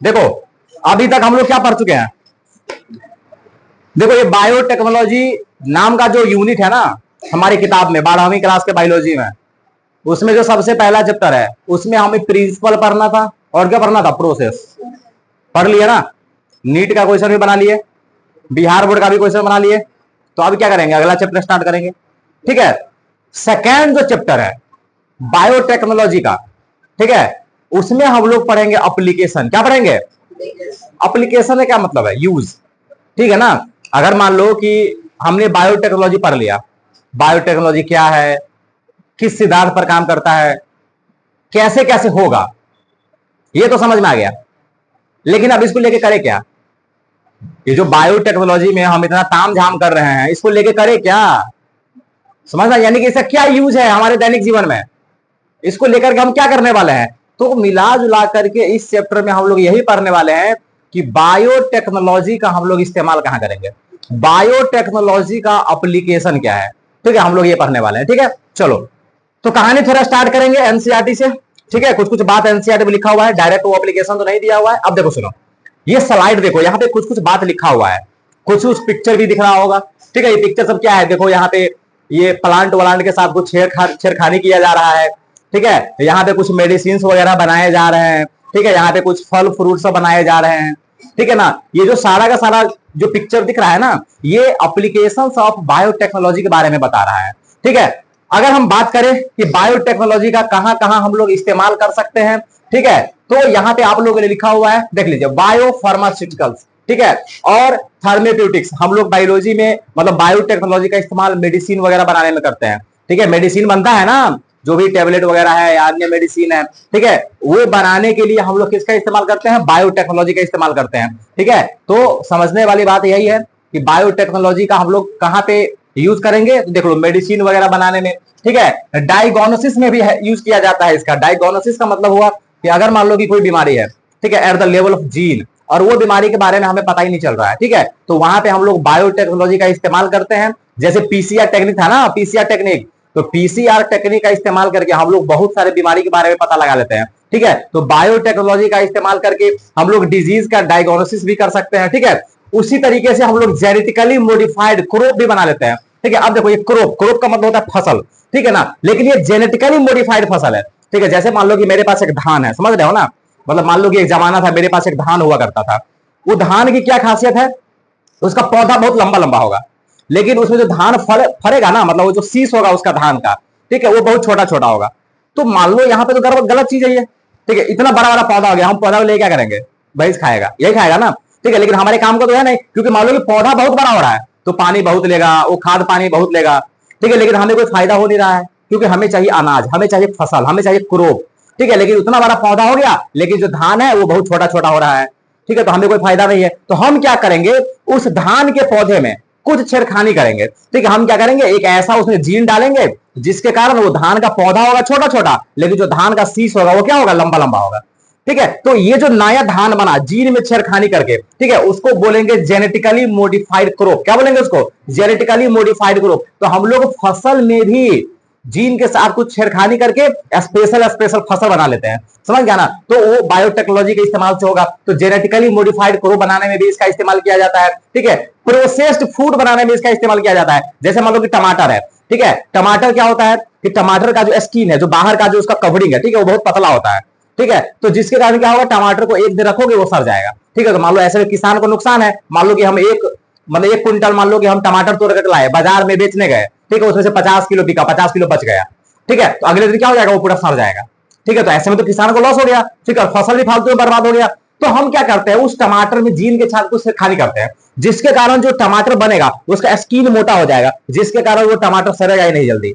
देखो अभी तक हम लोग क्या पढ़ चुके हैं। देखो ये बायोटेक्नोलॉजी नाम का जो यूनिट है ना हमारी किताब में 12वीं क्लास के बायोलॉजी में, उसमें जो सबसे पहला चैप्टर है उसमें हमें प्रिंसिपल पढ़ना था और क्या पढ़ना था, प्रोसेस। पढ़ लिया ना, नीट का क्वेश्चन भी बना लिए, बिहार बोर्ड का भी क्वेश्चन बना लिए। तो अब क्या करेंगे, अगला चैप्टर स्टार्ट करेंगे। ठीक है, सेकेंड जो चैप्टर है बायोटेक्नोलॉजी का, ठीक है, उसमें हम लोग पढ़ेंगे अप्लीकेशन। क्या पढ़ेंगे, अप्लीकेशन है क्या मतलब है, यूज। ठीक है ना, अगर मान लो कि हमने बायोटेक्नोलॉजी पढ़ लिया, बायोटेक्नोलॉजी क्या है, किस सिद्धांत पर काम करता है, कैसे कैसे होगा, ये तो समझ में आ गया। लेकिन अब इसको लेके करे क्या, ये जो बायोटेक्नोलॉजी में हम इतना ताम झाम कर रहे हैं इसको लेके करे क्या, समझना, यानी कि इसका क्या यूज है हमारे दैनिक जीवन में, इसको लेकर के हम क्या करने वाले हैं। तो मिला जुला करके इस चैप्टर में हम लोग यही पढ़ने वाले हैं कि बायोटेक्नोलॉजी का हम लोग इस्तेमाल कहां करेंगे, बायोटेक्नोलॉजी का एप्लीकेशन क्या है। ठीक है, हम लोग ये पढ़ने वाले हैं। ठीक है, चलो तो कहानी थोड़ा स्टार्ट करेंगे एनसीईआरटी से। ठीक है, कुछ कुछ बात एनसीईआरटी में लिखा हुआ है, डायरेक्ट वो एप्लीकेशन तो नहीं दिया हुआ है। अब देखो सुनो, ये स्लाइड देखो, यहाँ पे कुछ कुछ बात लिखा हुआ है, कुछ कुछ पिक्चर भी दिख रहा होगा। ठीक है, ये पिक्चर सब क्या है, देखो यहाँ पे ये प्लांट वलांट के साथ कुछ छेड़खानी किया जा रहा है। ठीक है, यहाँ पे कुछ मेडिसिन वगैरह बनाए जा रहे हैं। ठीक है, यहाँ पे कुछ फल फ्रूट सब बनाए जा रहे हैं। ठीक है ना, ये जो सारा का सारा जो पिक्चर दिख रहा है ना, ये एप्लीकेशंस ऑफ बायोटेक्नोलॉजी के बारे में बता रहा है। ठीक है, अगर हम बात करें कि बायोटेक्नोलॉजी का कहां कहां हम लोग इस्तेमाल कर सकते हैं, ठीक है, तो यहां पे आप लोगों ने लिखा हुआ है, देख लीजिए, बायो फार्मास्यूटिकल्स, ठीक है, और थर्मेप्यूटिक्स। हम लोग बायोलॉजी में मतलब बायोटेक्नोलॉजी का इस्तेमाल मेडिसिन वगैरह बनाने में करते हैं। ठीक है, मेडिसिन बनता है ना, जो भी टेबलेट वगैरह है या अन्य मेडिसिन है, ठीक है, वो बनाने के लिए हम लोग किसका इस्तेमाल करते हैं, बायोटेक्नोलॉजी का इस्तेमाल करते हैं। ठीक है, तो समझने वाली बात यही है कि बायोटेक्नोलॉजी का हम लोग कहां पे यूज करेंगे, तो देख लो मेडिसिन वगैरह बनाने में। ठीक है, डायग्नोसिस में भी यूज किया जाता है इसका। डायग्नोसिस का मतलब हुआ कि अगर मान लो कि कोई बीमारी है, ठीक है, at the level of gene, और वो बीमारी के बारे में हमें पता ही नहीं चल रहा है, ठीक है, तो वहां पे हम लोग बायोटेक्नोलॉजी का इस्तेमाल करते हैं। जैसे पीसीआर टेक्निक था ना, पीसीआर टेक्निक, तो पीसीआर टेक्निक का इस्तेमाल करके हम लोग बहुत सारे बीमारी के बारे में पता लगा लेते हैं। ठीक है, तो बायोटेक्नोलॉजी का इस्तेमाल करके हम लोग डिजीज का डायग्नोसिस भी कर सकते हैं। ठीक है, उसी तरीके से हम लोग जेनेटिकली मॉडिफाइड क्रॉप भी बना लेते हैं। ठीक है, अब देखो ये क्रॉप, क्रॉप का मतलब होता है फसल, ठीक है ना, लेकिन ये जेनेटिकली मॉडिफाइड फसल है। ठीक है, जैसे मान लो कि मेरे पास एक धान है, समझ रहे हो ना, मतलब मान लो कि एक जमाना था मेरे पास एक धान हुआ करता था। वो धान की क्या खासियत है, उसका पौधा बहुत लंबा लंबा होगा, लेकिन उसमें जो धान फरेगा ना, मतलब वो जो शीश होगा उसका धान का, ठीक है, वो बहुत छोटा छोटा होगा। तो मान लो यहाँ पे तो गलत चीज है ये, ठीक है, इतना बड़ा बड़ा पौधा हो गया, हम पौधा ले क्या करेंगे, भैंस खाएगा, यही खाएगा ना। ठीक है, लेकिन हमारे काम को तो है नहीं, क्योंकि मान लो कि पौधा बहुत बड़ा हो रहा है तो पानी बहुत लेगा, वो खाद पानी बहुत लेगा। ठीक है, लेकिन हमें कोई फायदा हो नहीं रहा है, क्योंकि हमें चाहिए अनाज, हमें चाहिए फसल, हमें चाहिए क्रॉप। ठीक है, लेकिन उतना बड़ा पौधा हो गया, लेकिन जो धान है वो बहुत छोटा छोटा हो रहा है। ठीक है, तो हमें कोई फायदा नहीं है, तो हम क्या करेंगे, उस धान के पौधे में कुछ छेड़खानी करेंगे। ठीक है, हम क्या करेंगे, एक ऐसा उसमें जीन डालेंगे जिसके कारण वो धान का पौधा होगा छोटा छोटा, लेकिन जो धान का शीश होगा वो क्या होगा, लंबा लंबा होगा। ठीक है, तो ये जो नया धान बना जीन में छेड़खानी करके, ठीक है, उसको बोलेंगे जेनेटिकली मॉडिफाइड क्रॉप। क्या बोलेंगे उसको, जेनेटिकली मॉडिफाइड क्रॉप। तो हम लोग फसल में भी जीन के साथ कुछ छेड़खानी करके स्पेशल स्पेशल फसल बना लेते हैं, समझ गया ना। तो वो बायोटेक्नोलॉजी के इस्तेमाल से होगा। तो जेनेटिकली मॉडिफाइड क्रॉप बनाने में भी इसका इस्तेमाल किया जाता है। ठीक है, प्रोसेस्ड फूड बनाने में इसका इस्तेमाल किया जाता है। जैसे मान लो कि टमाटर है, ठीक है, टमाटर क्या होता है कि टमाटर का जो स्किन है, जो बाहर का जो उसका कवरिंग है, ठीक है, वो बहुत पतला होता है। ठीक है, तो जिसके कारण क्या होगा, टमाटर को एक दिन रखोगे वो सड़ जाएगा। ठीक है, तो मान लो ऐसे किसान को नुकसान है। मान लो कि हम एक क्विंटल, मान लो कि हम टमाटर तोड़ कर लाए, बाजार में बेचने गए, ठीक है, उसमें से 50 किलो बिका, 50 किलो बच गया। ठीक है, तो अगले दिन क्या हो जाएगा, वो पूरा सड़ जाएगा। ठीक है, तो ऐसे में तो किसान को लॉस हो गया। ठीक है, फसल भी फालतू में बर्बाद हो गया। तो हम क्या करते हैं, उस टमाटर में जीन के साथ कुछ छेड़खानी करते हैं, जिसके कारण जो टमाटर बनेगा उसका स्किन मोटा हो जाएगा, जिसके कारण वो टमाटर सड़ेगा ही नहीं जल्दी।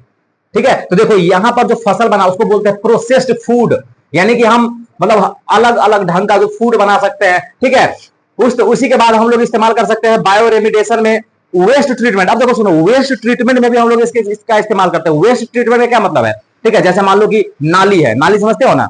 ठीक है, तो देखो यहां पर जो फसल बना उसको बोलते हैं प्रोसेस्ड फूड, यानी कि हम मतलब अलग अलग ढंग का जो फूड बना सकते हैं। ठीक है, उसी के बाद हम लोग इस्तेमाल कर सकते हैं बायो रेमिडेशन में वेस्ट ट्रीटमेंट। अब देखो सुनो, वेस्ट ट्रीटमेंट में भी हम लोग इसका इस्तेमाल करते हैं। वेस्ट ट्रीटमेंट में क्या मतलब है, ठीक है, जैसे मान लो कि नाली है, नाली समझते हो ना,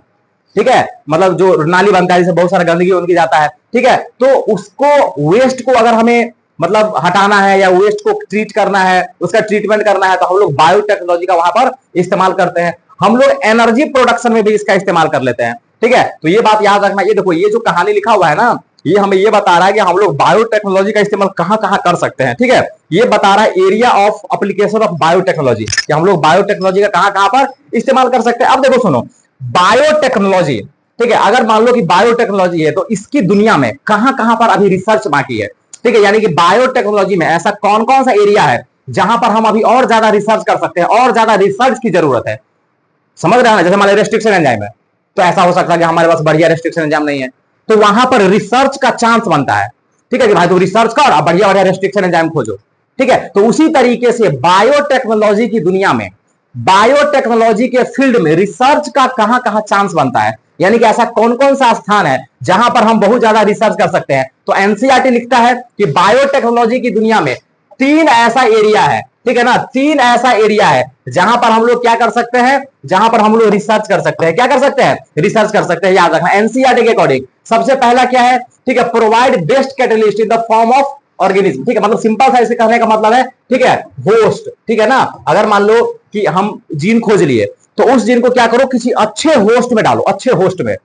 ठीक है, मतलब जो नाली बनता है जिससे बहुत सारा गंदगी उनकी जाता है। ठीक है, तो उसको वेस्ट को अगर हमें मतलब हटाना है या वेस्ट को ट्रीट करना है, उसका ट्रीटमेंट करना है, तो हम लोग बायोटेक्नोलॉजी का वहां पर इस्तेमाल करते हैं। हम लोग एनर्जी प्रोडक्शन में भी इसका इस्तेमाल कर लेते हैं। ठीक है, तो ये बात याद रखना। ये देखो, ये जो कहानी लिखा हुआ है ना, ये हमें ये बता रहा है कि हम लोग बायोटेक्नोलॉजी का इस्तेमाल कहां कहां कर सकते हैं। ठीक है, ये बता रहा है area of application of biotechnology, कि हम लोग बायोटेक्नोलॉजी का कहां कहां पर इस्तेमाल कर सकते हैं। अब देखो सुनो, बायोटेक्नोलॉजी, ठीक है, अगर मान लो कि बायोटेक्नोलॉजी है तो इसकी दुनिया में कहां कहां पर अभी रिसर्च बाकी है। ठीक है, यानी कि बायोटेक्नोलॉजी में ऐसा कौन कौन सा एरिया है जहां पर हम अभी और ज्यादा रिसर्च कर सकते हैं, और ज्यादा रिसर्च की जरूरत है। समझ रहे हैं ना, जैसे हमारे रेस्ट्रिक्शन एंजाइम है, तो ऐसा हो सकता है कि हमारे पास बढ़िया रेस्ट्रिक्शन एंजाइम नहीं है, तो वहां पर रिसर्च का चांस बनता है। ठीक है कि भाई तू रिसर्च कर और बढ़िया बढ़िया रेस्ट्रिक्शन एंजाइम खोजो। ठीक है, तो उसी तरीके से बायोटेक्नोलॉजी की दुनिया में, बायोटेक्नोलॉजी के फील्ड में रिसर्च का कहां कहां चांस बनता है, यानी कि ऐसा कौन कौन सा स्थान है जहां पर हम बहुत ज्यादा रिसर्च कर सकते हैं। तो एनसीईआरटी लिखता है कि बायोटेक्नोलॉजी की दुनिया में 3 ऐसा एरिया है, ठीक है ना, 3 ऐसा एरिया है जहां पर हम लोग क्या कर सकते हैं, जहां पर हम लोग रिसर्च कर सकते हैं। क्या कर सकते हैं? रिसर्च कर सकते हैं। याद रखना एनसीईआरटी के अकॉर्डिंग सबसे पहला क्या है, ठीक है, provide best catalyst in the form of organism. ठीक है, मतलब सिंपल सा इसे कहने का मतलब है, ठीक है, होस्ट। ठीक है ना, अगर मान लो कि हम जीन खोज लिए, तो उस जीन को क्या करो, किसी अच्छे होस्ट में डालो, अच्छे होस्ट में।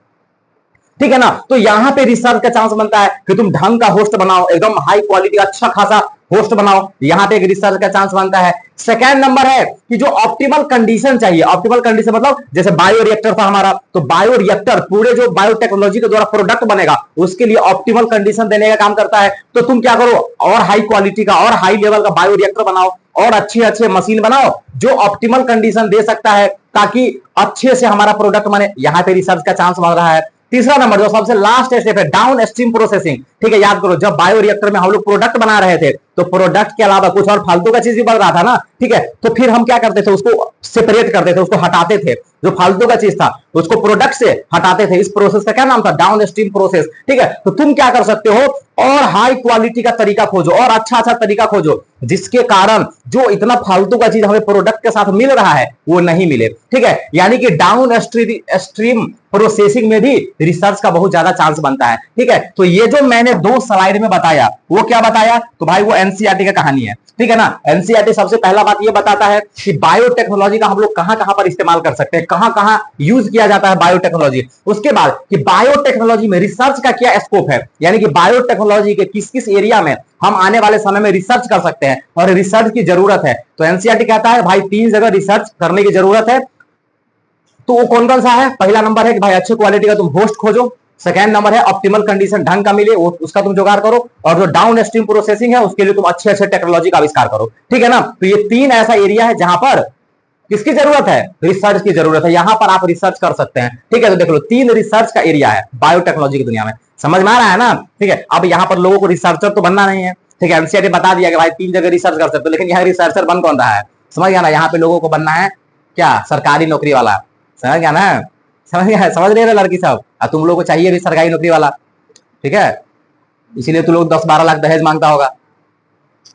ठीक है ना, तो यहां पे रिसर्च का चांस बनता है कि तुम ढंग का होस्ट बनाओ, एकदम हाई क्वालिटी अच्छा खासा होस्ट बनाओ, यहां पे एक रिसर्च का चांस बनता है। सेकंड नंबर है कि जो ऑप्टिमल कंडीशन चाहिए, ऑप्टिमल कंडीशन मतलब जैसे बायो रिएक्टर था हमारा, तो बायो रिएक्टर पूरे जो बायोटेक्नोलॉजी के द्वारा प्रोडक्ट बनेगा उसके लिए ऑप्टिमल कंडीशन देने का काम करता है। तो तुम क्या करो, और हाई क्वालिटी का और हाई लेवल का बायो रिएक्टर बनाओ, और अच्छे अच्छे मशीन बनाओ जो ऑप्टिमल कंडीशन दे सकता है, ताकि अच्छे से हमारा प्रोडक्ट बने। यहां पे रिसर्च का चांस बन रहा है। तीसरा नंबर जो सबसे लास्ट स्टेप है, डाउन स्ट्रीम प्रोसेसिंग। ठीक है, याद करो जब बायो रिएक्टर में हम लोग प्रोडक्ट बना रहे थे, तो प्रोडक्ट के अलावा कुछ और फालतू का चीज भी बन रहा था ना। ठीक है, तो फिर हम क्या करते थे, उसको सेपरेट करते थे, उसको हटाते थे, जो फालतू का चीज था उसको प्रोडक्ट से हटाते थे। इस प्रोसेस का क्या नाम था? Down stream process. ठीक है, तो तुम क्या कर सकते हो, और हाई क्वालिटी का तरीका खोजो, और अच्छा अच्छा तरीका खोजो, जिसके कारण जो इतना फालतू का चीज हमें प्रोडक्ट के साथ मिल रहा है वो नहीं मिले। ठीक है, यानी कि डाउन स्ट्रीम प्रोसेसिंग में भी रिसर्च का बहुत ज्यादा चांस बनता है। ठीक है, तो ये जो मैंने 2 स्लाइड में बताया वो क्या बताया, तो भाई वो एनसीईआरटी का कहानी है। ठीक है ना, एनसीईआरटी सबसे पहला बात ये बताता है कि बायोटेक्नोलॉजी का हम लोग कहां कहां पर इस्तेमाल कर सकते हैं, कहां कहां यूज किया जाता है बायोटेक्नोलॉजी। उसके बाद कि बायोटेक्नोलॉजी में रिसर्च का क्या स्कोप है, यानी कि बायोटेक्नोलॉजी के किस किस एरिया में हम आने वाले समय में रिसर्च कर सकते हैं और रिसर्च की जरूरत है। तो एनसीईआरटी कहता है भाई 3 जगह रिसर्च करने की जरूरत है। तो वो कौन कौन सा है? पहला नंबर है कि भाई अच्छे क्वालिटी का तुम होस्ट खोजो। सेकंड नंबर है ऑप्टिमल कंडीशन ढंग का मिले, उसका तुम जुगाड़ करो। और जो डाउन स्ट्रीम प्रोसेसिंग है उसके लिए तुम अच्छे अच्छे टेक्नोलॉजी का आविष्कार करो। ठीक है ना, तो ये 3 ऐसा एरिया है जहां पर किसकी जरूरत है? रिसर्च की जरूरत है। यहां पर आप रिसर्च कर सकते हैं। ठीक है, तो देख लो 3 रिसर्च का एरिया है बायोटेक्नोलॉजी की दुनिया में। समझ में आ रहा है ना? ठीक है, अब यहां पर लोगों को रिसर्चर तो बनना नहीं है। ठीक है, एनसीईआरटी बता दिया कि भाई 3 जगह रिसर्च कर सकते हो, लेकिन यहाँ रिसर्चर बन कौन रहा है? समझ गया ना, यहाँ पे लोगों को बनना है क्या? सरकारी नौकरी वाला। समझ गया ना? समझ गया, समझ रहे लड़की सब, तुम लोग को चाहिए भी सरकारी नौकरी वाला। ठीक है, इसीलिए तुम लोग 10-12 लाख दहेज मांगता होगा।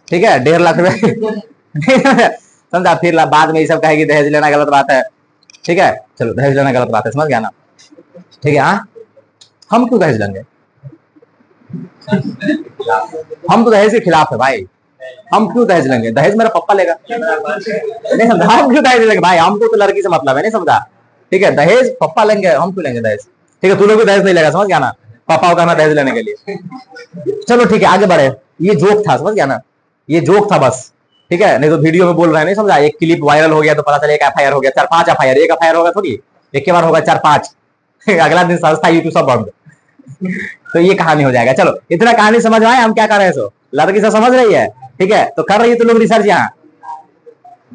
ठीक है, 1.5 लाख रुपए समझा, फिर बाद में ये सब कहेगी दहेज लेना गलत बात है। ठीक है, चलो दहेज लेना गलत बात है, समझ गया ना? ठीक है, हाँ, हम क्यों दहेज लेंगे? हम तो दहेज के खिलाफ है भाई। हम क्यों दहेज लेंगे? दहेज मेरा पापा लेगा। नहीं समझा, हम क्यों दहेज लेंगे भाई? हमको तो लड़की से मतलब है, नहीं समझा? ठीक है, दहेज पापा लेंगे, हम क्यों लेंगे दहेज? ठीक है, तू लोग भी दहेज नहीं लेगा, समझ गया ना? पापा को कहना दहेज लेने के लिए। चलो ठीक है, आगे बढ़े। ये जोक था, समझ गया ना? ये जोक था बस। ठीक है, नहीं तो वीडियो में बोल रहे हैं, नहीं समझा? एक क्लिप वायरल हो गया तो पता चले एक एफआईआर हो गया, 4-5 एफआईआर। एक एफआईआर होगा थोड़ी, एक के बार होगा 4-5। अगला दिन संस्था यूट्यूब सब बंद। तो ये कहानी हो जाएगा। चलो इतना कहानी समझ में आए, हम क्या कर रहे हैं? सो लड़की सब समझ रही है? ठीक है, तो कर रही है तो लोग रिसर्च, यहाँ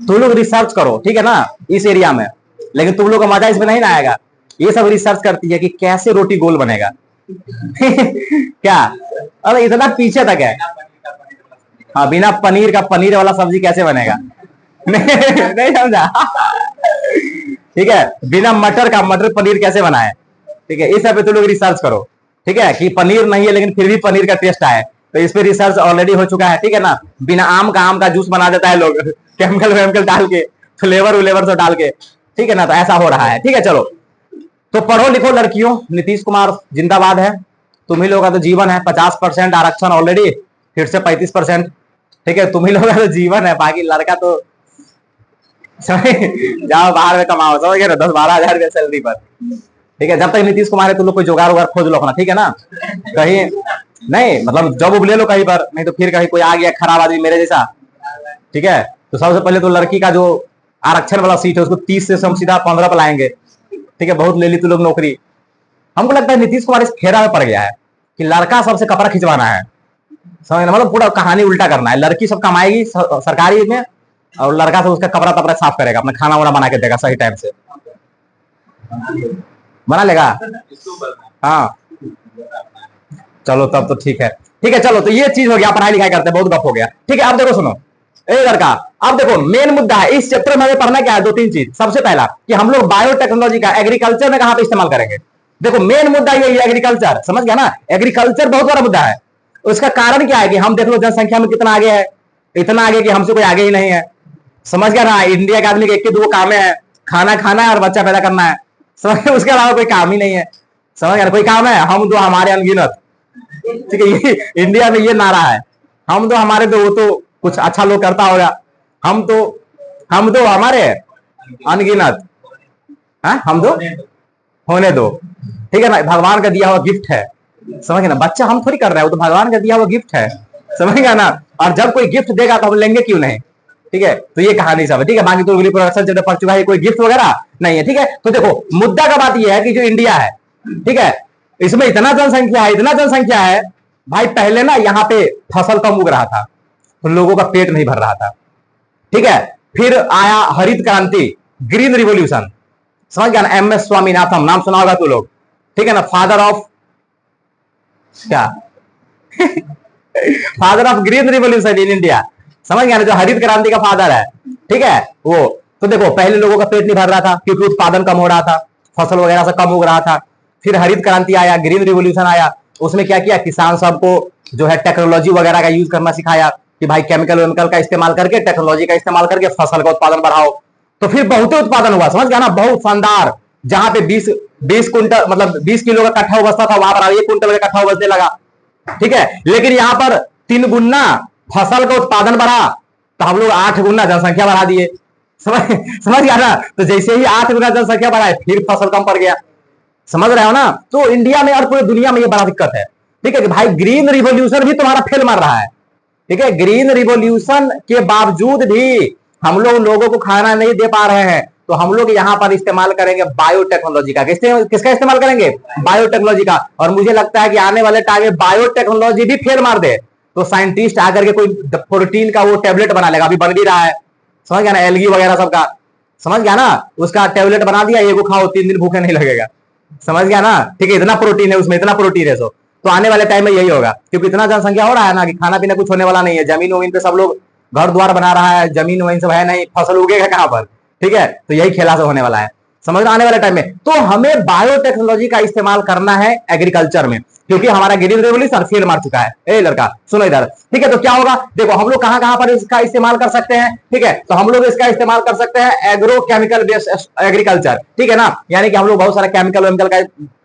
तुम लोग रिसर्च करो। ठीक है ना, इस एरिया में, लेकिन तुम लोग का मजा इसमें नहीं ना आएगा। ये सब रिसर्च करती है कि कैसे रोटी गोल बनेगा। क्या? अरे इतना पीछे तक है। हाँ, बिना पनीर का पनीर वाला सब्जी कैसे बनेगा? नहीं समझा? ठीक है, बिना मटर का मटर पनीर कैसे बनाए? ठीक है, इस सब पे तुम लोग रिसर्च करो। ठीक है, कि पनीर नहीं है लेकिन फिर भी पनीर का टेस्ट आए, तो इस पे रिसर्च ऑलरेडी हो चुका है। ठीक है ना, बिना आम का जूस बना देता है लोग, केमिकल वेमिकल डाल के, फ्लेवर उलेवर से डाल के। ठीक है ना, तो ऐसा हो रहा है। ठीक है, चलो तो पढ़ो लिखो लड़कियों, नीतीश कुमार जिंदाबाद है। तुम ही लोग का तो जीवन है। 50% आरक्षण ऑलरेडी, फिर से 35%। ठीक है, तुम ही लोग का तो जीवन है, बाकी लड़का तो जाओ बाहर में कमाओ, समझ गए ना? 10-12 हजार रुपया सैलरी पर। ठीक है, जब तक नीतीश कुमार है तुम लोग कोई जुगाड़ उगाड़ खोज लो अपना, ठीक है ना, कहीं नहीं मतलब जॉब उब ले लो कहीं पर, नहीं तो फिर कहीं कोई आ गया खराब आदमी मेरे जैसा, ठीक है, तो सबसे पहले तो लड़की का जो आरक्षण वाला सीट है उसको 30 से हम सीधा 15 पर लाएंगे, ठीक है, बहुत ले ली तू लोग नौकरी। हमको लगता है नीतीश कुमार इस खेरा में पड़ गया है कि लड़का सबसे कपड़ा खिंचवाना है, समझ, मतलब पूरा कहानी उल्टा करना है, लड़की सब कमाएगी सरकारी में और लड़का सब उसका कपड़ा तपड़ा साफ करेगा, अपना खाना वाना बना के देगा सही टाइम से, बना लेगा। हाँ चलो तब तो ठीक है, ठीक है, चलो तो ये चीज हो गया, पढ़ाई लिखाई करते हैं, बहुत गप हो गया, ठीक है। अब देखो सुनो ए लड़का, अब देखो मेन मुद्दा है इस चैप्टर में हमें पढ़ना क्या है, दो तीन चीज। सबसे पहला कि हम लोग बायोटेक्नोलॉजी का एग्रीकल्चर में कहां पे इस्तेमाल करेंगे। देखो मेन मुद्दा ये एग्रीकल्चर, समझ गया ना, एग्रीकल्चर बहुत बड़ा मुद्दा है। उसका कारण क्या है कि हम देख लो जनसंख्या में कितना आगे है, इतना आगे कि हमसे कोई आगे ही नहीं है, समझ गया ना। इंडिया के आदमी के 1 2 काम है, खाना खाना है और बच्चा पैदा करना है, समझ, उसके अलावा कोई काम ही नहीं है, समझ गया ना। कोई काम है, हम दो हमारे अनगिनत, ठीक है, ये इंडिया में ये नारा है, हम दो हमारे दो, वो तो कुछ अच्छा लोग करता होगा, हम दो हमारे अनगिनत, हम दो होने दो, ठीक है ना, भगवान का दिया हुआ गिफ्ट है, समझ गए ना। बच्चा हम थोड़ी कर रहे हैं, वो तो भगवान का दिया हुआ गिफ्ट है, समझ गया ना। और जब कोई गिफ्ट देगा तो हम लेंगे क्यों नहीं, ठीक है। तो ये कहानी सब है, ठीक है। बाकी तो प्रोडक्शन जब पढ़ चुका है, कोई गिफ्ट वगैरह नहीं है, ठीक है। तो देखो मुद्दा का बात यह है कि जो इंडिया है, ठीक है, इसमें इतना जनसंख्या है भाई। पहले ना यहाँ पे फसल कम उग रहा था तो लोगों का पेट नहीं भर रहा था, ठीक है। फिर आया हरित क्रांति, ग्रीन रिवोल्यूशन, समझ गया ना। MS स्वामीनाथन नाम सुना होगा तू लोग, ठीक है ना, फादर ऑफ क्या father of green revolution in India, समझ गया ना, जो हरित क्रांति का फादर है, ठीक है वो। तो देखो पहले लोगों का पेट नहीं भर रहा था क्योंकि उत्पादन कम हो रहा था, फसल वगैरह से कम उग रहा था। फिर हरित क्रांति आया, ग्रीन रिवोल्यूशन आया, उसमें क्या किया, किसान सबको जो है टेक्नोलॉजी वगैरह का यूज करना सिखाया कि भाई केमिकल वेमिकल का इस्तेमाल करके, टेक्नोलॉजी का इस्तेमाल करके फसल का उत्पादन बढ़ाओ। तो फिर बहुत उत्पादन हुआ, समझ गया ना, बहुत शानदार। जहां पे 20 क्विंटल मतलब 20 किलो का कट्ठा बचता था, वहां पर 1 क्विंटल का कट्ठा बचने लगा, ठीक है। लेकिन यहां पर 3 गुना फसल का उत्पादन बढ़ा तो हम लोग 8 गुना जनसंख्या बढ़ा दिए, समझ गया ना। तो जैसे ही 8 गुना जनसंख्या बढ़ाए फिर फसल कम पड़ गया, समझ रहे हो ना। तो इंडिया में और पूरी दुनिया में ये बड़ा दिक्कत है, ठीक है, कि भाई ग्रीन रिवोल्यूशन भी तुम्हारा फेल मार रहा है, ठीक है। ग्रीन रिवोल्यूशन के बावजूद भी हम लोग लोगों को खाना नहीं दे पा रहे हैं, तो हम लोग यहां पर इस्तेमाल करेंगे बायोटेक्नोलॉजी का। किसका इस्तेमाल करेंगे, बायोटेक्नोलॉजी का। और मुझे लगता है कि आने वाले टाइम में बायोटेक्नोलॉजी भी फेल मार दे तो साइंटिस्ट आकर के कोई प्रोटीन का वो टेबलेट बना लेगा, अभी बन भी रहा है, समझ गया ना, एलगी वगैरह सबका, समझ गया ना, उसका टेबलेट बना दिया, एगो खाओ 3 दिन भूखे नहीं लगेगा, समझ गया ना, ठीक है। इतना प्रोटीन है उसमें, इतना प्रोटीन है। तो आने वाले टाइम में यही होगा, क्योंकि इतना जनसंख्या हो रहा है ना कि खाना पीना कुछ होने वाला नहीं है। जमीन वमीन पे सब लोग घर द्वार बना रहा है, जमीन वमीन सब है नहीं, फसल उगेगा कहां पर, ठीक है। तो यही खेला सब होने वाला है, समझ आने वाले टाइम में। तो हमें बायोटेक्नोलॉजी का इस्तेमाल करना है एग्रीकल्चर में, क्योंकि हमारा ग्रीन रेवोल्यूशन फेल मार चुका है। ए लड़का सुनो इधर, ठीक है। तो क्या होगा, देखो हम लोग कहां कहां पर इसका इस्तेमाल कर सकते हैं, ठीक है। तो हम लोग इसका इस्तेमाल कर सकते हैं एग्रो केमिकल बेस्ड एग्रीकल्चर, ठीक है ना। यानी कि हम लोग बहुत सारा केमिकल वेमिकल का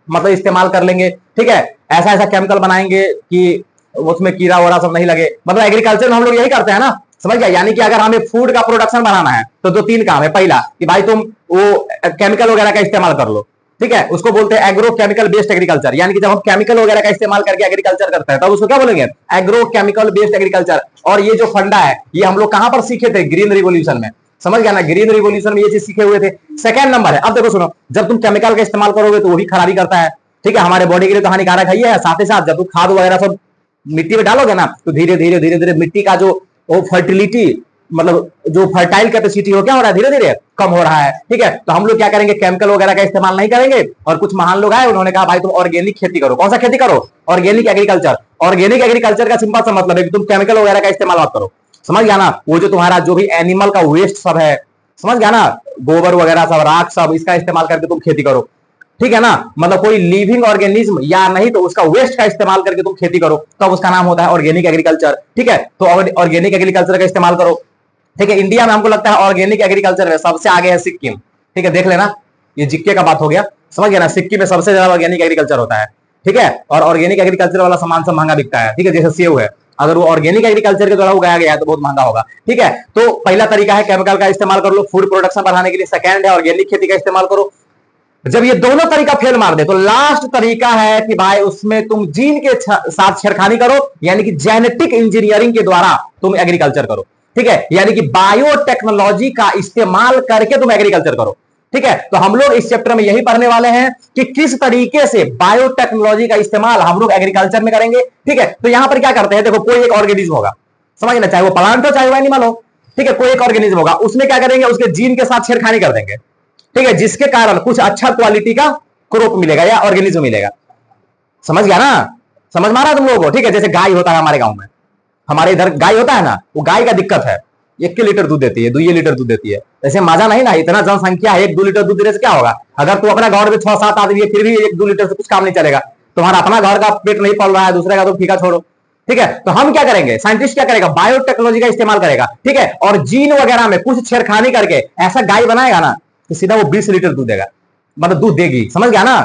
मतलब इस्तेमाल कर लेंगे, ठीक है। ऐसा ऐसा केमिकल बनाएंगे कि उसमें कीड़ा वोड़ा सब नहीं लगे। मतलब एग्रीकल्चर में हम लोग यही करते हैं ना, समझ गया। यानी कि अगर हमें फूड का प्रोडक्शन बनाना है तो 2-3 काम है। पहला कि भाई तुम वो केमिकल वगैरह का इस्तेमाल कर लो, ठीक है, उसको बोलते हैं एग्रो केमिकल बेस्ड एग्रीकल्चर। यानी कि जब हम केमिकल वगैरह का इस्तेमाल करके एग्रीकल्चर करते हैं तब उसको क्या बोलेंगे, एग्रो केमिकल बेस्ड एग्रीकल्चर। और ये जो फंडा है ये हम लोग कहां पर सीखे थे, ग्रीन रिवोल्यूशन में, समझ गया ना। ग्रीन रिवोल्यूशन में ये चीज सीखे हुए थे। सेकंड नंबर है, अब देखो सुनो, जब तुम केमिकल का इस्तेमाल करोगे तो वो भी खराबी करता है, ठीक है, हमारे बॉडी के लिए तो हानिकारक है ही है। साथ ही साथ जब तुम खाद वगैरह सब मिट्टी में डालोगे ना तो धीरे धीरे धीरे धीरे मिट्टी का जो वो फर्टिलिटी मतलब जो फर्टाइल कैपेसिटी हो क्या हो रहा है, धीरे धीरे कम हो रहा है, ठीक है। तो हम लोग क्या करेंगे, केमिकल वगैरह का इस्तेमाल नहीं करेंगे। और कुछ महान लोग आए, उन्होंने कहा भाई तुम ऑर्गेनिक खेती करो। कौन सा खेती करो, ऑर्गेनिक एग्रीकल्चर। ऑर्गेनिक एग्रीकल्चर का सिंपल सा मतलब है कि तुम केमिकल वगैरह का इस्तेमाल मत करो, समझ गया ना। वो जो तुम्हारा जो भी एनिमल का वेस्ट सब है, समझ गया ना, गोबर वगैरह सब, राख सब, इसका इस्तेमाल करके तुम खेती करो, ठीक है ना। मतलब कोई लिविंग ऑर्गेनिज्म या नहीं तो उसका वेस्ट का इस्तेमाल करके तुम खेती करो, तब उसका नाम होता है ऑर्गेनिक एग्रीकल्चर, ठीक है। तो ऑर्गेनिक एग्रीकल्चर का इस्तेमाल करो, ठीक है। इंडिया में हमको लगता है ऑर्गेनिक एग्रीकल्चर में सबसे आगे है सिक्किम, ठीक है, देख लेना, ये जीके का बात हो गया, समझ गया ना। सिक्किम में सबसे ज्यादा ऑर्गेनिक एग्रीकल्चर होता है, ठीक है। और ऑर्गेनिक एग्रीकल्चर वाला सामान सब महंगा बिकता है, ठीक है। जैसे सेव है, अगर वो ऑर्गेनिक एग्रीकल्चर के द्वारा उगाया गया है तो बहुत महंगा होगा, ठीक है। तो पहला तरीका है केमिकल का इस्तेमाल कर लो फूड प्रोडक्शन बढ़ाने के लिए। सेकंड है ऑर्गेनिक खेती का इस्तेमाल करो, जब ये दोनों तरीका फेल मार दे तो लास्ट तरीका है कि भाई उसमें तुम जीन के साथ छेड़खानी करो, यानी कि जेनेटिक इंजीनियरिंग के द्वारा तुम एग्रीकल्चर करो। ठीक है, यानी कि बायोटेक्नोलॉजी का इस्तेमाल करके तुम एग्रीकल्चर करो। ठीक है, तो हम लोग इस चैप्टर में यही पढ़ने वाले हैं कि किस तरीके से बायोटेक्नोलॉजी का इस्तेमाल हम लोग एग्रीकल्चर में करेंगे। ठीक है, तो यहां पर क्या करते हैं, देखो कोई एक ऑर्गेनिज्म होगा, समझ ना, चाहे वो प्लांट हो चाहे वो एनिमल हो। ठीक है, कोई एक ऑर्गेनिज्म होगा, उसमें क्या करेंगे, उसके जीन के साथ छेड़खानी कर देंगे। ठीक है, जिसके कारण कुछ अच्छा क्वालिटी का क्रॉप मिलेगा या ऑर्गेनिज्म मिलेगा। समझ गया ना, समझ मारा तुम लोगों को। ठीक है, जैसे गाय होता है हमारे गांव में, हमारे इधर गाय होता है ना, वो गाय का दिक्कत है, 1 लीटर दूध देती है, 2 लीटर दूध देती है। ऐसे मजा नहीं ना, इतना जनसंख्या है, 1-2 लीटर दूध देने से क्या होगा। अगर तू अपना घर में 6-7 आदमी है, फिर भी 1-2 लीटर से कुछ काम नहीं चलेगा। तुम्हारा अपना घर का पेट नहीं पल रहा है, दूसरे का तो फीका छोड़ो। ठीक है, तो हम क्या करेंगे, साइंटिस्ट क्या करेगा, बायोटेक्नोलॉजी का इस्तेमाल करेगा। ठीक है, और जीन वगैरह में कुछ छेड़खानी करके ऐसा गाय बनाएगा ना तो सीधा वो 20 लीटर दूध देगा, मतलब दूध देगी। समझ गया ना।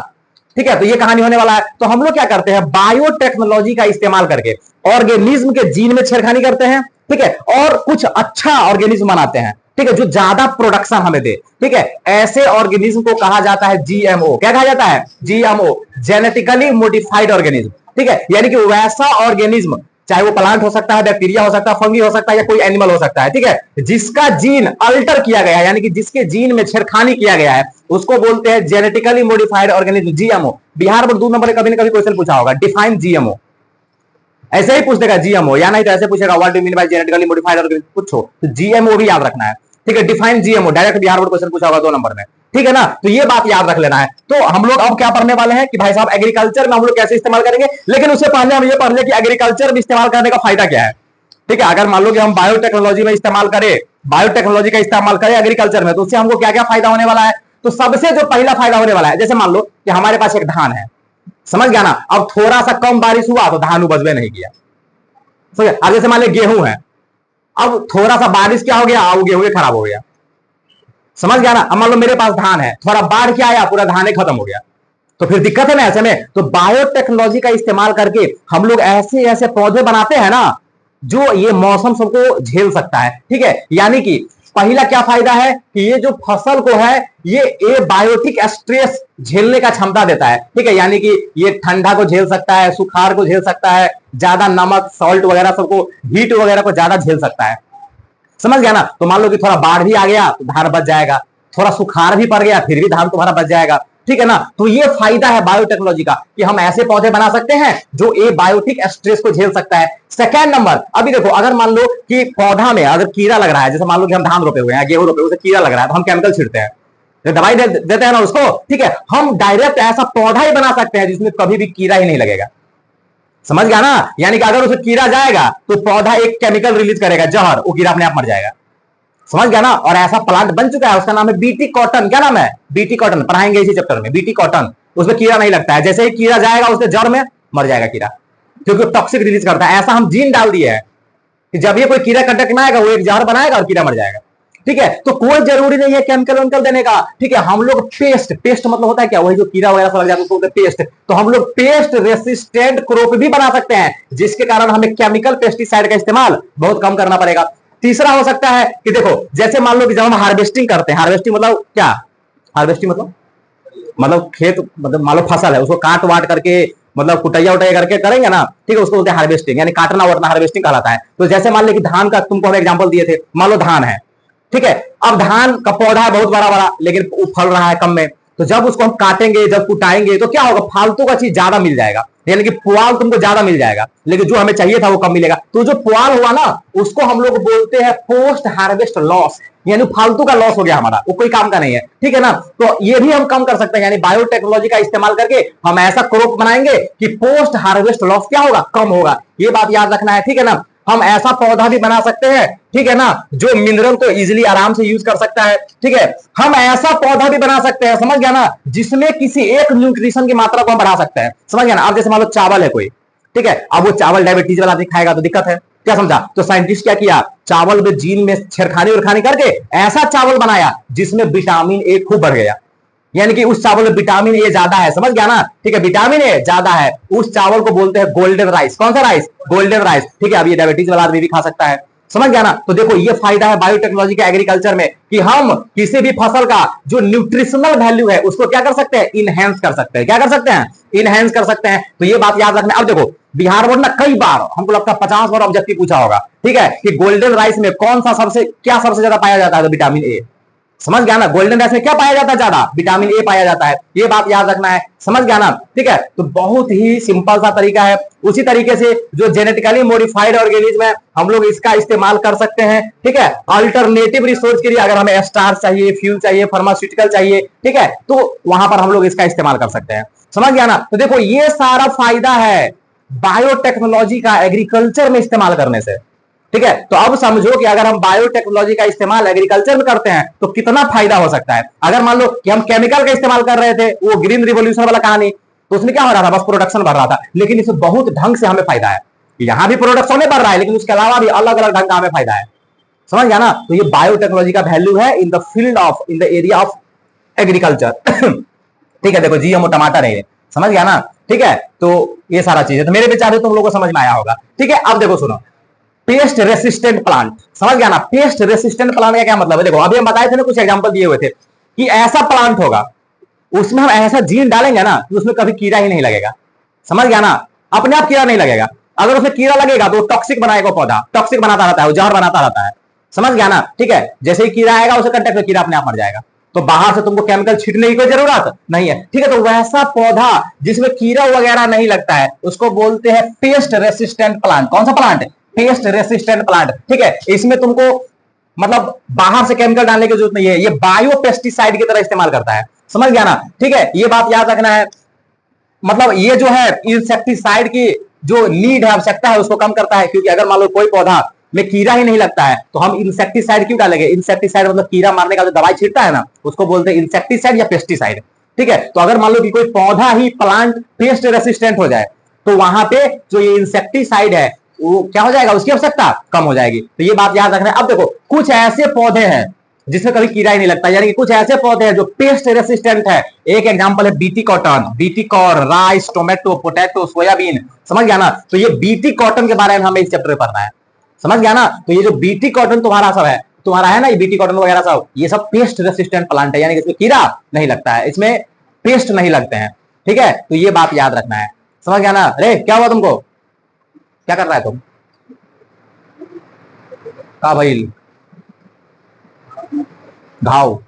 ठीक है, तो ये कहानी होने वाला है। तो हम लोग क्या करते हैं, बायोटेक्नोलॉजी का इस्तेमाल करके ऑर्गेनिज्म के जीन में छेड़खानी करते हैं। ठीक है, और कुछ अच्छा ऑर्गेनिज्म बनाते हैं। ठीक है, जो ज्यादा प्रोडक्शन हमें दे। ठीक है, ऐसे ऑर्गेनिज्म को कहा जाता है जीएमओ। क्या कहा जाता है, जीएमओ, जेनेटिकली मॉडिफाइड ऑर्गेनिज्म। ठीक है, यानी कि वैसा ऑर्गेनिज्म, चाहे वो प्लांट हो सकता है, बैक्टीरिया हो सकता है, फंगी हो सकता है, या कोई एनिमल हो सकता है। ठीक है, जिसका जीन अल्टर किया गया है, यानी कि जिसके जीन में छेड़खानी किया गया है, उसको बोलते हैं genetically modified organism, GMO. Bihar board 2 number में कभी ना कभी क्वेश्चन पूछा होगा, डिफाइन जीएमओ। ऐसे ही पूछ देगा जीएमओ, या नहीं तो ऐसे पूछेगा what do mean by genetically modified organism, पूछो तो जीएमओ भी याद रखना है। ठीक है, define GMO, direct Bihar board question पूछा होगा 2 नंबर में। ठीक है ना, तो ये बात याद रख लेना है। तो हम लोग अब क्या पढ़ने वाले हैं कि भाई साहब एग्रीकल्चर में हम लोग कैसे इस्तेमाल करेंगे, लेकिन उससे पहले हम ये पढ़ ले कि एग्रीकल्चर में इस्तेमाल करने का फायदा क्या है। ठीक है, अगर मान लो कि हम बायोटेक्नोलॉजी में इस्तेमाल करें, बायोटेक्नोलॉजी का इस्तेमाल करें एग्रीकल्चर में, तो उससे हमको क्या क्या फायदा होने वाला है। तो सबसे जो पहला फायदा होने वाला है, जैसे मान लो कि हमारे पास एक धान है, समझ गया ना, अब थोड़ा सा कम बारिश हुआ तो धान उपजबे नहीं किया। अब जैसे मान लो गेहूं है, अब थोड़ा सा बारिश क्या हो गया, वो गेहूं खराब हो गया। समझ गया ना। अब मान लो मेरे पास धान है, थोड़ा बाढ़ क्या आया, पूरा धान खत्म हो गया, तो फिर दिक्कत है ना ऐसे में। तो बायोटेक्नोलॉजी का इस्तेमाल करके हम लोग ऐसे ऐसे पौधे बनाते हैं ना जो ये मौसम सबको झेल सकता है। ठीक है, यानी कि पहला क्या फायदा है कि ये जो फसल को है ये एबायोटिक स्ट्रेस झेलने का क्षमता देता है। ठीक है, यानी कि ये ठंडा को झेल सकता है, सुखाड़ को झेल सकता है, ज्यादा नमक सॉल्ट वगैरह सबको, हीट वगैरह को ज्यादा झेल सकता है। समझ गया ना। तो मान लो कि थोड़ा बाढ़ भी आ गया तो धान बच जाएगा, थोड़ा सुखाड़ भी पड़ गया फिर भी धान तुम्हारा बच जाएगा। ठीक है ना, तो ये फायदा है बायोटेक्नोलॉजी का कि हम ऐसे पौधे बना सकते हैं जो एबायोटिक स्ट्रेस को झेल सकता है। सेकंड नंबर, अभी देखो अगर मान लो कि पौधा में अगर कीड़ा लग रहा है, जैसे मान लो कि हम धान रोपे हुए हैं, गेहूं रोपे हुए, उसे कीड़ा लग रहा है, तो हम केमिकल छिड़ते हैं, दवाई देते हैं ना उसको। ठीक है, हम डायरेक्ट ऐसा पौधा ही बना सकते हैं जिसमें कभी भी कीड़ा ही नहीं लगेगा। समझ गया ना, यानी कि अगर उसे कीड़ा जाएगा तो पौधा एक केमिकल रिलीज करेगा, जहर, वो कीड़ा अपने आप मर जाएगा। समझ गया ना। और ऐसा प्लांट बन चुका है, उसका नाम है बीटी कॉटन। क्या नाम है, बीटी कॉटन, पढ़ाएंगे इसी चैप्टर में, बीटी कॉटन। उसमें कीड़ा नहीं लगता है, जैसे ही कीड़ा जाएगा उसके जड़ में मर जाएगा कीड़ा, क्योंकि टॉक्सिक रिलीज करता है। ऐसा हम जीन डाल दिए हैं कि जब ये कोई कीड़ा कंटेक्ट में आएगा वो एक जहर बनाएगा और कीड़ा मर जाएगा। ठीक है, तो कोई जरूरी नहीं है केमिकल वेमिकल देने का। ठीक है, हम लोग पेस्ट मतलब होता है क्या, वही जो कीड़ा वगैरह लग जाता है उसको पेस्ट, तो हम लोग पेस्ट रेसिस्टेंट क्रॉप भी बना सकते हैं, जिसके कारण हमें केमिकल पेस्टिसाइड का इस्तेमाल बहुत कम करना पड़ेगा। तीसरा हो सकता है कि देखो जैसे मान लो कि जब हम हार्वेस्टिंग करते हैं, हार्वेस्टिंग मतलब क्या, हार्वेस्टिंग मतलब खेत, मतलब मान लो फसल है उसको काट वाट करके, मतलब कुटैया उटैया करके करेंगे ना। ठीक है, उसको बोलते हैं हार्वेस्टिंग, यानी काटना वटना हार्वेस्टिंग कहलाता है। तो जैसे मान लो कि धान का तुमको हम एग्जांपल दिए थे, मान लो धान है, ठीक है, अब धान का पौधा है बहुत बड़ा बड़ा, लेकिन वो फल रहा है कम में, तो जब उसको हम काटेंगे, जब कुटाएंगे, तो क्या होगा, फालतू का चीज ज्यादा मिल जाएगा, यानी कि पुआल तुमको ज्यादा मिल जाएगा, लेकिन जो हमें चाहिए था वो कम मिलेगा। तो जो पुआल हुआ ना, उसको हम लोग बोलते हैं पोस्ट हार्वेस्ट लॉस, यानी फालतू का लॉस हो गया हमारा, वो कोई काम का नहीं है। ठीक है ना, तो ये भी हम कम कर सकते हैं, यानी बायोटेक्नोलॉजी का इस्तेमाल करके हम ऐसा क्रॉप बनाएंगे कि पोस्ट हार्वेस्ट लॉस क्या होगा, कम होगा। ये बात याद रखना है। ठीक है ना, हम ऐसा पौधा भी बना सकते हैं, ठीक है ना, जो मिनरल को इजीली आराम से यूज कर सकता है। ठीक है, हम ऐसा पौधा भी बना सकते हैं, समझ गया ना, जिसमें किसी एक न्यूट्रिशन की मात्रा को हम बढ़ा सकते हैं। समझ गया ना। अब जैसे मान लो चावल है कोई, ठीक है, अब वो चावल डायबिटीज वाला आदमी खाएगा तो दिक्कत है, क्या समझा। तो साइंटिस्ट क्या किया, चावल में जीन में छेड़खानी उड़खानी करके ऐसा चावल बनाया जिसमें विटामिन ए खूब बढ़ गया, यानी कि उस चावल में विटामिन ए ज्यादा है। समझ गया ना, ठीक है, विटामिन ए ज्यादा है, उस चावल को बोलते हैं गोल्डन राइस। कौन सा राइस, गोल्डन राइस। ठीक है, अब ये डायबिटीज वाला आदमी भी खा सकता है। समझ गया ना। तो देखो ये फायदा है बायोटेक्नोलॉजी के एग्रीकल्चर में कि हम किसी भी फसल का जो न्यूट्रिशनल वैल्यू है उसको क्या कर सकते हैं, इनहेंस कर सकते हैं। क्या कर सकते हैं, इनहेंस कर सकते हैं। तो ये बात याद रखना। अब देखो बिहार बोर्ड ना कई बार, हमको लगता है 50 बार ऑब्जेक्टिव पूछा होगा, ठीक है, कि गोल्डन राइस में कौन सा सबसे ज्यादा पाया जाता है, तो विटामिन ए। समझ गया ना, गोल्डन राइस में क्या पाया जाता है ज्यादा, विटामिन ए पाया जाता है। ये बात याद रखना है, समझ गया ना, ठीक है। तो बहुत ही सिंपल सा तरीका है। उसी तरीके से जो जेनेटिकली मॉडिफाइड ऑर्गेनिज्म है हम लोग इसका इस्तेमाल कर सकते हैं, ठीक है, अल्टरनेटिव रिसोर्स के लिए। अगर हमें स्टार्च चाहिए, फ्यूल चाहिए, फार्मास्यूटिकल चाहिए, ठीक है, तो वहां पर हम लोग इसका इस्तेमाल कर सकते हैं। समझ गया ना। तो देखो ये सारा फायदा है बायोटेक्नोलॉजी का एग्रीकल्चर में इस्तेमाल करने से, ठीक है। तो अब समझो कि अगर हम बायोटेक्नोलॉजी का इस्तेमाल एग्रीकल्चर में करते हैं तो कितना फायदा हो सकता है। अगर मान लो कि हम केमिकल का इस्तेमाल कर रहे थे, वो ग्रीन रिवोल्यूशन वाला कहानी, तो उसमें क्या हो रहा था, बस प्रोडक्शन बढ़ रहा था। लेकिन इसमें बहुत ढंग से हमें फायदा है, यहां भी प्रोडक्शन बढ़ रहा है, लेकिन उसके अलावा भी अलग अलग ढंग का हमें फायदा है। समझ गया ना। तो ये बायोटेक्नोलॉजी का वैल्यू है in the field of, in the area of agriculture. ठीक है, देखो जीएमओ टमाटर है, समझ गया ना, ठीक है। तो ये सारा चीज है। तो मेरे विचार से तुम लोगों को समझ में आया होगा, ठीक है। अब देखो सुनो, पेस्ट रेसिस्टेंट प्लांट, समझ गया ना। पेस्ट रेसिस्टेंट प्लांट का क्या मतलब है, देखो अभी हम बताए थे ना, कुछ एग्जांपल दिए हुए थे कि ऐसा प्लांट होगा, उसमें हम ऐसा जीन डालेंगे ना कि उसमें कभी कीड़ा ही नहीं लगेगा। समझ गया ना, अपने आप कीड़ा नहीं लगेगा। अगर उसमें कीड़ा लगेगा तो टॉक्सिक बनाएगा, पौधा टॉक्सिक बनाता रहता है, जहर बनाता रहता है। समझ गया ना, ठीक है। जैसे ही कीड़ा आएगा उसे कांटेक्ट में कीड़ा अपने आप मर जाएगा। तो बाहर से तुमको केमिकल छीटने की कोई जरूरत नहीं है, ठीक है। तो वैसा पौधा जिसमें कीड़ा वगैरह नहीं लगता है उसको बोलते हैं पेस्ट रेसिस्टेंट प्लांट। कौन सा प्लांट, पेस्ट रेसिस्टेंट प्लांट, ठीक है। इसमें तुमको मतलब बाहर से केमिकल डालने की जरूरत नहीं है, ये बायो पेस्टिसाइड की तरह इस्तेमाल करता है। समझ गया ना, ठीक है। ये बात याद रखना है। मतलब ये जो है इंसेक्टिसाइड की जो नीड है, आवश्यकता है, उसको कम करता है। क्योंकि अगर मान लो कोई पौधा में कीड़ा ही नहीं लगता है तो हम इंसेक्टिसाइड क्यों डालेंगे। इंसेक्टिसाइड मतलब कीड़ा मारने का जो दवाई छीटता है ना, उसको बोलते हैं इंसेक्टिसाइड या पेस्टिसाइड, ठीक है। तो अगर मान लो कि कोई पौधा ही प्लांट पेस्ट रेसिस्टेंट हो जाए तो वहां पे जो ये इंसेक्टिसाइड है वो क्या हो जाएगा, उसकी आवश्यकता कम हो जाएगी। तो ये बात याद रखना है। अब देखो कुछ ऐसे पौधे हैं जिसमें कभी कीड़ा ही नहीं लगता, यानी कि कुछ ऐसे पौधे हैं जो पेस्ट रेसिस्टेंट है। एक एग्जांपल है BT cotton, BT corn, rice, tomato, potato, soybean. समझ गया ना। तो ये बीटी कॉटन के बारे में हमें इस चैप्टर में पढ़ना है। समझ गया ना। तो ये जो बीटी कॉटन तुम्हारा सब है, तुम्हारा है ना, ये बीटी कॉटन वगैरह सब, ये सब पेस्ट रेसिस्टेंट प्लांट है, यानी कि इसमें कीड़ा नहीं लगता है, इसमें पेस्ट नहीं लगते हैं, ठीक है। तो ये बात याद रखना है। समझ गया ना। अरे क्या हुआ तुमको, क्या कर रहा है तुम, का भाई घाव,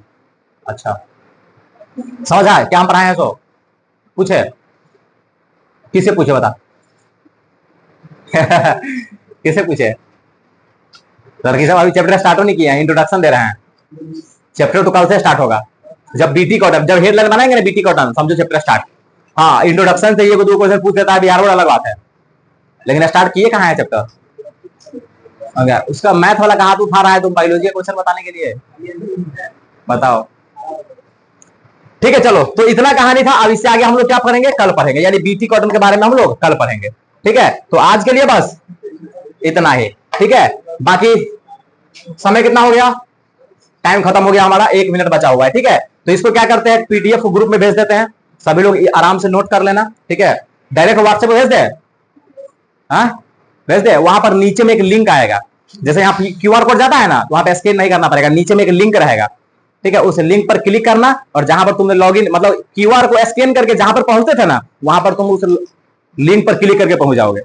अच्छा समझ आए क्या हम पढ़ाए हैं। सो पूछे, किसे पूछे बता किसे पूछे, लड़की साहब अभी चैप्टर स्टार्ट नहीं किया है, इंट्रोडक्शन दे रहे हैं। चैप्टर तो कल से स्टार्ट होगा। जब बीटी कॉटन, जब हेडलाइन बनाएंगे ना बीटी कॉटन, समझो चैप्टर स्टार्ट। हाँ, इंट्रोडक्शन से ये दो क्वेश्चन पूछ लेता है बिहार बोर्ड, अलग बात है, लेकिन स्टार्ट किए कहाँ है चैप्टर। अगर उसका मैथ वाला कहाँ उठा रहा है तुम बायोलॉजी का क्वेश्चन बताने के लिए, बताओ। ठीक है चलो, तो इतना कहानी था। अब इससे आगे हम लोग क्या पढ़ेंगे, कल पढ़ेंगे, यानी बीटी कॉटन के बारे में हम लोग कल पढ़ेंगे, ठीक है। तो आज के लिए बस इतना ही, ठीक है। बाकी समय कितना हो गया, टाइम खत्म हो गया हमारा, 1 मिनट बचा हुआ है, ठीक है। तो इसको क्या करते हैं, पीडीएफ ग्रुप में भेज देते हैं, सभी लोग आराम से नोट कर लेना, ठीक है। डायरेक्ट व्हाट्सएप भेज दे, हाँ भेज दे। वहां पर नीचे में एक लिंक आएगा, जैसे यहाँ क्यूआर कोड जाता है ना, वहां पे स्कैन नहीं करना पड़ेगा, नीचे में एक लिंक रहेगा, ठीक है। उस लिंक पर क्लिक करना और जहां पर तुमने लॉगिन मतलब क्यूआर को स्कैन करके जहां पर पहुंचते थे ना, वहां पर तुम उस लिंक पर क्लिक करके पहुंच जाओगे,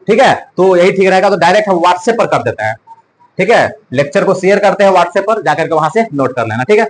ठीक है। तो यही ठीक रहेगा। तो डायरेक्ट हम व्हाट्सएप पर कर देते हैं, ठीक है। लेक्चर को शेयर करते हैं व्हाट्सएप पर, जाकर के वहां से नोट कर लेना, ठीक है।